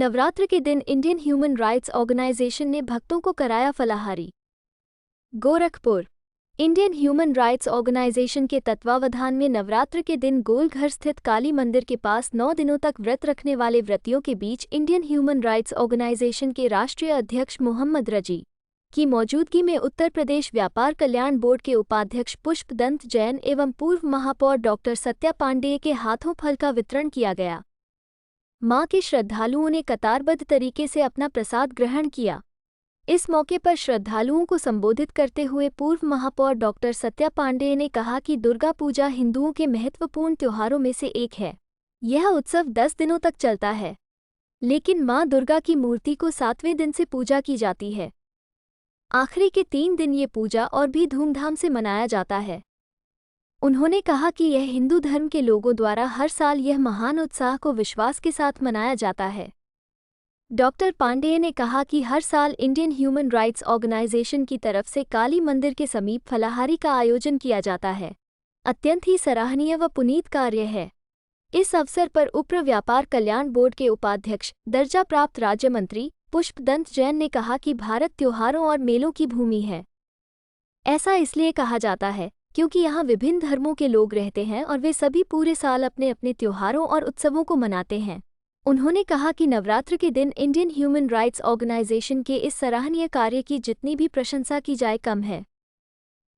नवरात्र के दिन Indian human rights organisation ने भक्तों को कराया फलाहारी। Gorakhpur. Indian human rights organisation के तत्वावधान में नवरात्र के दिन गोलघर स्थित काली मंदिर के पास 9 दिनों तक व्रत रखने वाले व्रतियों के बीच इंडियन ह्यूमन राइट्स ऑर्गेनाइजेशन के राष्ट्रीय अध्यक्ष मोहम्मद रजी की मौजूदगी में उत्तर प्रदेश व्यापार कल्याण बोर्ड के उपाध्यक्ष पुष्पदंत जैन एवं पूर्व महापौर डॉक्टर सत्या पांडेय के हाथों फल का वितरण किया गया। मां के श्रद्धालुओं ने कतारबद्ध तरीके से अपना प्रसाद ग्रहण किया। इस मौके पर श्रद्धालुओं को संबोधित करते हुए पूर्व महापौर डॉक्टर सत्या पांडेय ने कहा कि दुर्गा पूजा हिंदुओं के महत्वपूर्ण त्योहारों में से एक है। यह उत्सव 10 दिनों तक चलता है, लेकिन मां दुर्गा की मूर्ति को 7वें दिन से पूजा की जाती है। आखिरी के 3 दिन ये पूजा और भी धूमधाम से मनाया जाता है। उन्होंने कहा कि यह हिंदू धर्म के लोगों द्वारा हर साल यह महान उत्साह को विश्वास के साथ मनाया जाता है। डॉक्टर पांडेय ने कहा कि हर साल इंडियन ह्यूमन राइट्स ऑर्गेनाइजेशन की तरफ से काली मंदिर के समीप फलाहारी का आयोजन किया जाता है। अत्यंत ही सराहनीय व पुनीत कार्य है। इस अवसर पर उप्र व्यापार कल्याण बोर्ड के उपाध्यक्ष दर्जा प्राप्त राज्य मंत्री पुष्पदंत जैन ने कहा कि भारत त्योहारों और मेलों की भूमि है। ऐसा इसलिए कहा जाता है क्योंकि यहाँ विभिन्न धर्मों के लोग रहते हैं और वे सभी पूरे साल अपने अपने त्योहारों और उत्सवों को मनाते हैं। उन्होंने कहा कि नवरात्र के दिन इंडियन ह्यूमन राइट्स ऑर्गेनाइजेशन के इस सराहनीय कार्य की जितनी भी प्रशंसा की जाए कम है।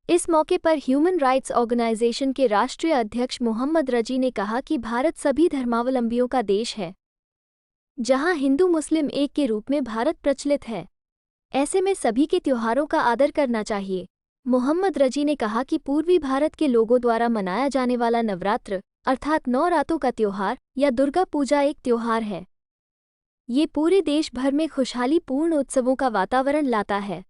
इस मौके पर ह्यूमन राइट्स ऑर्गेनाइजेशन के राष्ट्रीय अध्यक्ष मोहम्मद रजी ने कहा कि भारत सभी धर्मावलंबियों का देश है, जहां हिंदू मुस्लिम एक के रूप में भारत प्रचलित है। ऐसे में सभी के त्योहारों का आदर करना चाहिए। मोहम्मद रजी ने कहा कि पूर्वी भारत के लोगों द्वारा मनाया जाने वाला नवरात्र अर्थात 9 रातों का त्योहार या दुर्गा पूजा एक त्योहार है। ये पूरे देश भर में खुशहाली पूर्ण उत्सवों का वातावरण लाता है।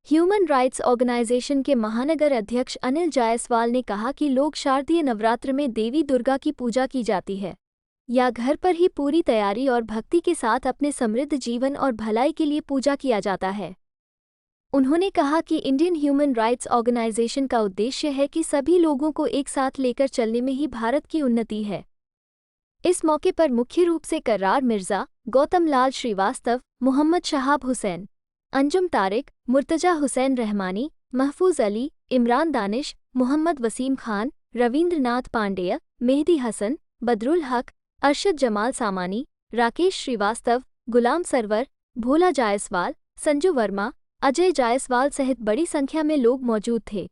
ह्यूमन राइट्स ऑर्गेनाइजेशन के महानगर अध्यक्ष अनिल जायसवाल ने कहा कि लोग शारदीय नवरात्र में देवी दुर्गा की पूजा की जाती है या घर पर ही पूरी तैयारी और भक्ति के साथ अपने समृद्ध जीवन और भलाई के लिए पूजा किया जाता है। उन्होंने कहा कि इंडियन ह्यूमन राइट्स ऑर्गेनाइजेशन का उद्देश्य है कि सभी लोगों को एक साथ लेकर चलने में ही भारत की उन्नति है। इस मौके पर मुख्य रूप से कर्रार मिर्जा, गौतम लाल श्रीवास्तव, मोहम्मद शहाब हुसैन, अंजुम तारिक, मुर्तजा हुसैन रहमानी, महफूज अली, इमरान दानिश, मोहम्मद वसीम खान, रविंद्रनाथ पांडेय, मेहदी हसन, बदरुल हक, अरशद जमाल सामानी, राकेश श्रीवास्तव, गुलाम सरवर, भोला जायसवाल, संजू वर्मा, अजय जायसवाल सहित बड़ी संख्या में लोग मौजूद थे।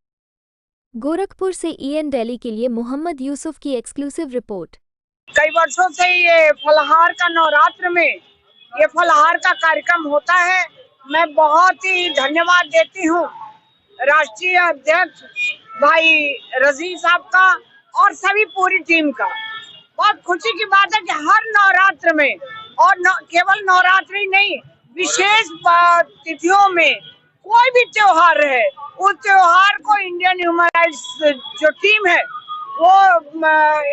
गोरखपुर से EN दिल्ली के लिए मोहम्मद यूसुफ की एक्सक्लूसिव रिपोर्ट। कई वर्षों से ये फलाहार का नवरात्र में ये फलाहार का कार्यक्रम होता है। मैं बहुत ही धन्यवाद देती हूँ राष्ट्रीय अध्यक्ष भाई रजी साहब का और सभी पूरी टीम का। बहुत खुशी की बात है कि हर नवरात्र में और केवल नवरात्रि नहीं, विशेष तिथियों में कोई भी त्योहार है, उस त्योहार को इंडियन ह्यूमन राइट्स जो टीम है वो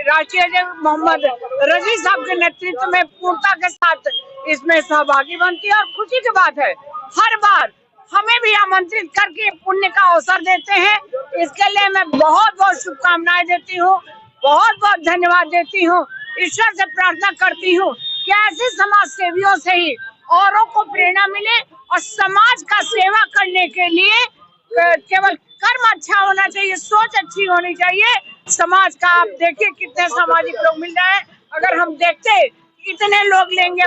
राष्ट्रीय अध्यक्ष मोहम्मद रजी साहब के नेतृत्व में पूर्णता के साथ इसमें सहभागी बनती है। और खुशी की बात है हर बार हमें भी आमंत्रित करके पुण्य का अवसर देते हैं। इसके लिए मैं बहुत बहुत शुभकामनाएं देती हूँ, बहुत बहुत धन्यवाद देती हूँ। ईश्वर से प्रार्थना करती हूँ कि ऐसे समाज सेवियों से ही औरों को प्रेरणा मिले और समाज का सेवा करने के लिए केवल कर्म अच्छा होना चाहिए, सोच अच्छी होनी चाहिए। समाज का आप देखिए कितने सामाजिक लोग मिल रहे हैं। अगर हम देखते इतने लोग लेंगे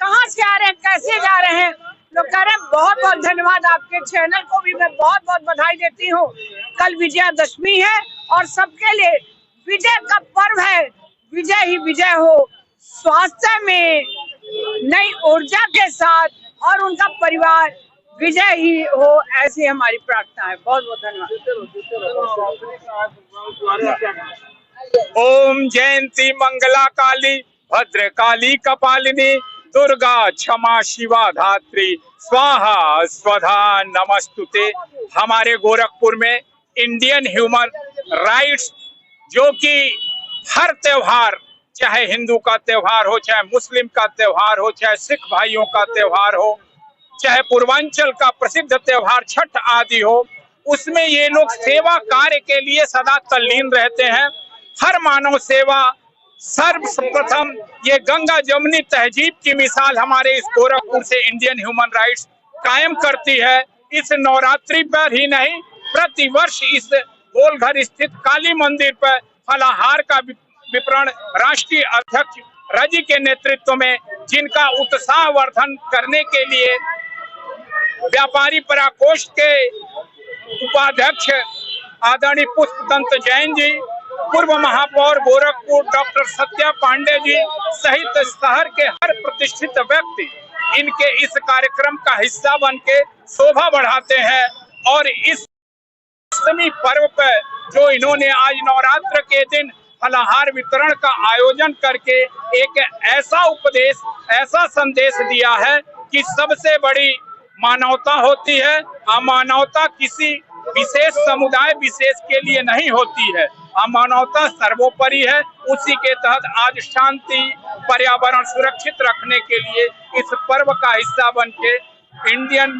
कहाँ से आ रहे हैं, कैसे जा रहे हैं, लोग कह रहे हैं। बहुत बहुत धन्यवाद। आपके चैनल को भी मैं बहुत बहुत बधाई देती हूँ। कल विजयादशमी है और सबके लिए विजय का पर्व है। विजय ही विजय हो, स्वास्थ्य में नई ऊर्जा के साथ और उनका परिवार विजय ही हो, ऐसी हमारी प्रार्थना है। बहुत बहुत धन्यवाद। ओम जयंती मंगला काली भद्र काली कपालिनी दुर्गा क्षमा शिवा धात्री स्वाहा स्वधा नमस्तुते। हमारे गोरखपुर में इंडियन ह्यूमन राइट्स जो कि हर त्योहार, चाहे हिंदू का त्योहार हो, चाहे मुस्लिम का त्योहार हो, चाहे सिख भाइयों का त्योहार हो, चाहे पूर्वांचल का प्रसिद्ध त्योहार छठ आदि हो, उसमें ये लोग सेवा कार्य के लिए सदा तल्लीन रहते हैं। हर मानव सेवा सर्वप्रथम ये गंगा जमुनी तहजीब की मिसाल हमारे इस गोरखपुर से इंडियन ह्यूमन राइट्स कायम करती है। इस नवरात्रि पर ही नहीं, प्रतिवर्ष इस गोलघर स्थित काली मंदिर पर फलाहार का वितरण राष्ट्रीय अध्यक्ष रजी के नेतृत्व में, जिनका उत्साह वर्धन करने के लिए व्यापारी प्रकोष्ठ के उपाध्यक्ष आदरणीय पुष्पदंत जैन जी, पूर्व महापौर गोरखपुर डॉक्टर सत्या पांडे जी सहित शहर के हर प्रतिष्ठित व्यक्ति इनके इस कार्यक्रम का हिस्सा बन के शोभा बढ़ाते हैं। और इस पर्व पर जो इन्होंने आज नवरात्र के दिन फलाहार वितरण का आयोजन करके एक ऐसा उपदेश, ऐसा संदेश दिया है कि सबसे बड़ी मानवता होती है। मानवता किसी विशेष समुदाय विशेष के लिए नहीं होती है, मानवता सर्वोपरि है। उसी के तहत आज शांति, पर्यावरण सुरक्षित रखने के लिए इस पर्व का हिस्सा बन के इंडियन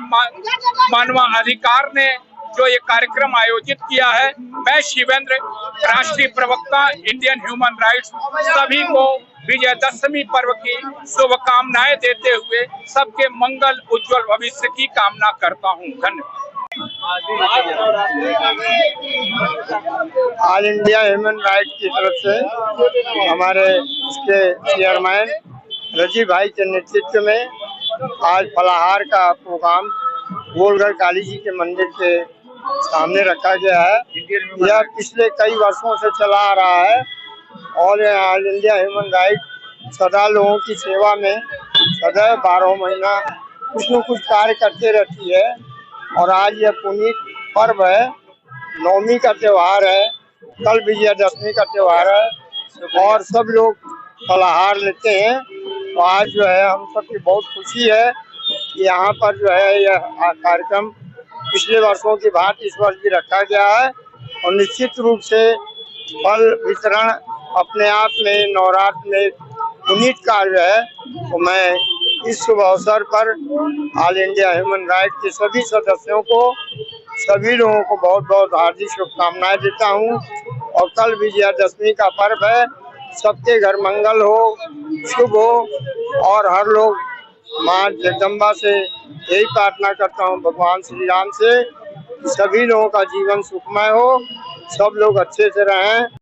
मानवाधिकार ने जो ये कार्यक्रम आयोजित किया है, मैं शिवेंद्र, राष्ट्रीय प्रवक्ता इंडियन ह्यूमन राइट्स, सभी को विजयदशमी पर्व की शुभकामनाएं देते हुए सबके मंगल उज्जवल भविष्य की कामना करता हूं। धन्यवाद। ऑल इंडिया ह्यूमन राइट्स की तरफ से हमारे इसके चेयरमैन रजी भाई के नेतृत्व में आज फलाहार का प्रोग्राम गोलघर काली जी के मंदिर के सामने रखा गया है। यह पिछले कई वर्षों से चला आ रहा है और ऑल इंडिया ह्यूमन राइट सदा लोगों की सेवा में सदैव 12 महीना कुछ न कुछ कार्य करते रहती है। और आज यह पुनीत पर्व है, नवमी का त्योहार है, कल विजयदशमी का त्योहार है और सब लोग फलाहार लेते हैं। तो आज जो है हम सबकी बहुत खुशी है कि यहाँ पर जो है यह कार्यक्रम पिछले वर्षों की भांति इस वर्ष भी रखा गया है। और निश्चित रूप से फल वितरण अपने आप में नवरात्र में पुनीत कार्य है। तो मैं इस शुभ अवसर पर ऑल इंडिया ह्यूमन राइट के सभी सदस्यों को, सभी लोगों को बहुत बहुत हार्दिक शुभकामनाएं देता हूं। और कल विजयादशमी का पर्व है, सबके घर मंगल हो, शुभ हो और हर लोग माँ जगदम्बा से यही प्रार्थना करता हूँ, भगवान श्री राम से, सभी लोगों का जीवन सुखमय हो, सब लोग अच्छे से रहें।